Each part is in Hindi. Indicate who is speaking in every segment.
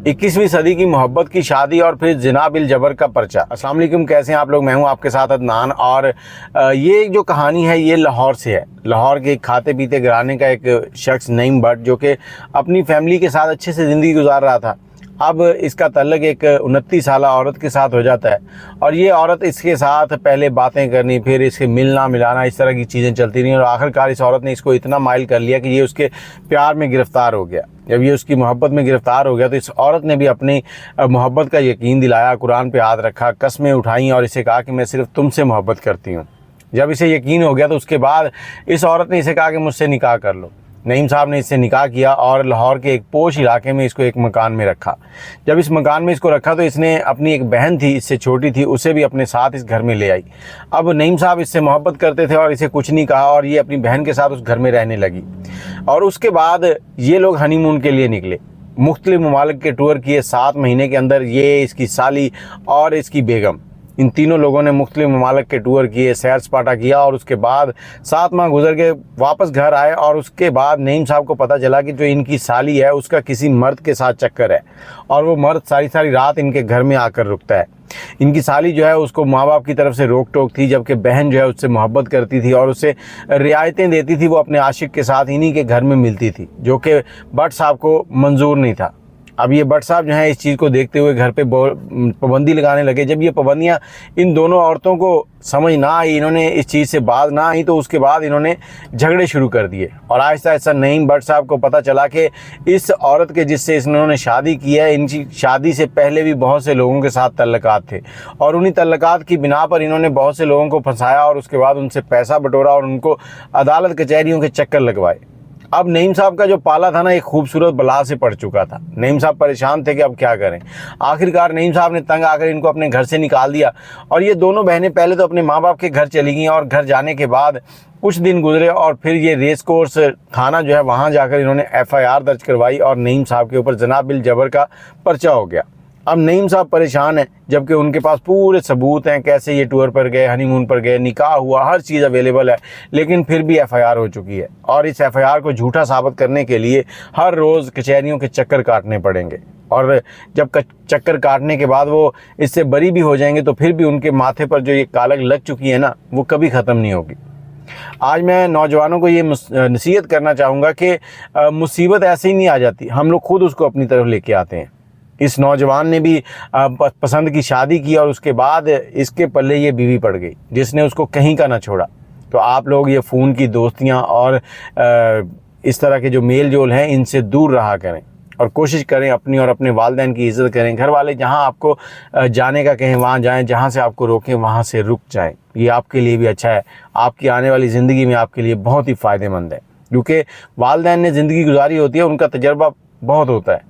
Speaker 1: 21वीं सदी की मोहब्बत की शादी और फिर जिना बिल जबर का पर्चा। अस्सलाम वालेकुम, कैसे हैं आप लोग। मैं हूं आपके साथ अदनान और ये जो कहानी है ये लाहौर से है। लाहौर के खाते पीते घराने का एक शख्स नईम भट्ट जो कि अपनी फैमिली के साथ अच्छे से ज़िंदगी गुजार रहा था। अब इसका तल्लक एक 29 साल औरत के साथ हो जाता है और ये औरत इसके साथ पहले बातें करनी, फिर इसके मिलना मिलाना, इस तरह की चीज़ें चलती रहीं और आखिरकार इस औरत ने इसको इतना माइल कर लिया कि ये उसके प्यार में गिरफ़्तार हो गया। जब ये उसकी मोहब्बत में गिरफ़्तार हो गया तो इस औरत ने भी अपनी मोहब्बत का यकीन दिलाया, कुरान पे हाथ रखा, कस्में उठाई और इसे कहा कि मैं सिर्फ़ तुमसे मोहब्बत करती हूँ। जब इसे यकीन हो गया तो उसके बाद इस औरत ने इसे कहा कि मुझसे निकाह कर लो। नईम साहब ने इससे निकाह किया और लाहौर के एक पोश इलाके में इसको एक मकान में रखा। जब इस मकान में इसको रखा तो इसने अपनी एक बहन थी, इससे छोटी थी, उसे भी अपने साथ इस घर में ले आई। अब नईम साहब इससे मोहब्बत करते थे और इसे कुछ नहीं कहा और ये अपनी बहन के साथ उस घर में रहने लगी। और उसके बाद ये लोग हनीमून के लिए निकले, मुख्तलिफ ममालिक के टूर किए। 7 महीने के अंदर ये, इसकी साली और इसकी बेगम, इन तीनों लोगों ने मुख्तलिफ ममालिक के टूर किए, सैर सपाटा किया और उसके बाद 7 माह गुजर के वापस घर आए। और उसके बाद नईम साहब को पता चला कि जो इनकी साली है उसका किसी मर्द के साथ चक्कर है और वो मर्द सारी सारी रात इनके घर में आकर रुकता है। इनकी साली जो है उसको माँ बाप की तरफ से रोक टोक थी, जबकि बहन जो है उससे मोहब्बत करती थी और उसे रियायतें देती थी। वो अपने आशिक के साथ इन्हीं के घर में मिलती थी, जो कि भट्ट साहब को मंजूर नहीं था। अब ये भट्ट साहब जो हैं इस चीज़ को देखते हुए घर पे पाबंदी लगाने लगे। जब ये पाबंदियाँ इन दोनों औरतों को समझ ना आई, इन्होंने इस चीज़ से बात ना आई, तो उसके बाद इन्होंने झगड़े शुरू कर दिए। और आहिस्ता आहिस्ता नईम भट्ट साहब को पता चला कि इस औरत के जिससे इन्होंने शादी की है, इनकी शादी से पहले भी बहुत से लोगों के साथ तल्लकात थे और उन्हीं तल्लकात की बिना पर इन्होंने बहुत से लोगों को फंसाया और उसके बाद उनसे पैसा बटोरा और उनको अदालत कचहरियों के चक्कर लगवाए। अब नईम साहब का जो पाला था ना, एक खूबसूरत बला से पड़ चुका था। नईम साहब परेशान थे कि अब क्या करें। आखिरकार नईम साहब ने तंग आकर इनको अपने घर से निकाल दिया और ये दोनों बहनें पहले तो अपने माँ बाप के घर चली गईं और घर जाने के बाद कुछ दिन गुजरे और फिर ये रेस कोर्स थाना जो है वहाँ जाकर इन्होंने FIR दर्ज करवाई और नईम साहब के ऊपर जिना बिल जबर का पर्चा हो गया। अब नईम साहब परेशान हैं, जबकि उनके पास पूरे सबूत हैं, कैसे ये टूर पर गए, हनीमून पर गए, निकाह हुआ, हर चीज़ अवेलेबल है, लेकिन फिर भी FIR हो चुकी है और इस FIR को झूठा साबित करने के लिए हर रोज़ कचहरियों के चक्कर काटने पड़ेंगे। और जब चक्कर काटने के बाद वो इससे बरी भी हो जाएंगे तो फिर भी उनके माथे पर जो ये कालक लग चुकी है ना, वो कभी ख़त्म नहीं होगी। आज मैं नौजवानों को ये नसीहत करना चाहूँगा कि मुसीबत ऐसे ही नहीं आ जाती, हम लोग खुद उसको अपनी तरफ लेके आते हैं। इस नौजवान ने भी पसंद की शादी की और उसके बाद इसके पल्ले ये बीवी पड़ गई जिसने उसको कहीं का ना छोड़ा। तो आप लोग ये फ़ोन की दोस्तियां और इस तरह के जो मेल जोल हैं इनसे दूर रहा करें और कोशिश करें अपनी और अपने वालिदैन की इज़्ज़त करें। घर वाले जहां आपको जाने का कहें वहां जाएं, जहां से आपको रोकें वहां से रुक जाएं। ये आपके लिए भी अच्छा है, आपकी आने वाली ज़िंदगी में आपके लिए बहुत ही फ़ायदेमंद है, क्योंकि वालिदैन ने ज़िंदगी गुजारी होती है, उनका तजर्बा बहुत होता है।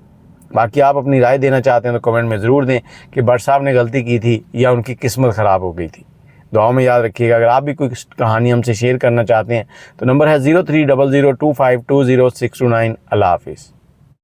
Speaker 1: बाकी आप अपनी राय देना चाहते हैं तो कमेंट में ज़रूर दें कि भट्ट साहब ने गलती की थी या उनकी किस्मत ख़राब हो गई थी। दुआओं में याद रखिएगा। अगर आप भी कोई कहानी हमसे शेयर करना चाहते हैं तो नंबर है 0300252069। अल्लाह हाफिज़।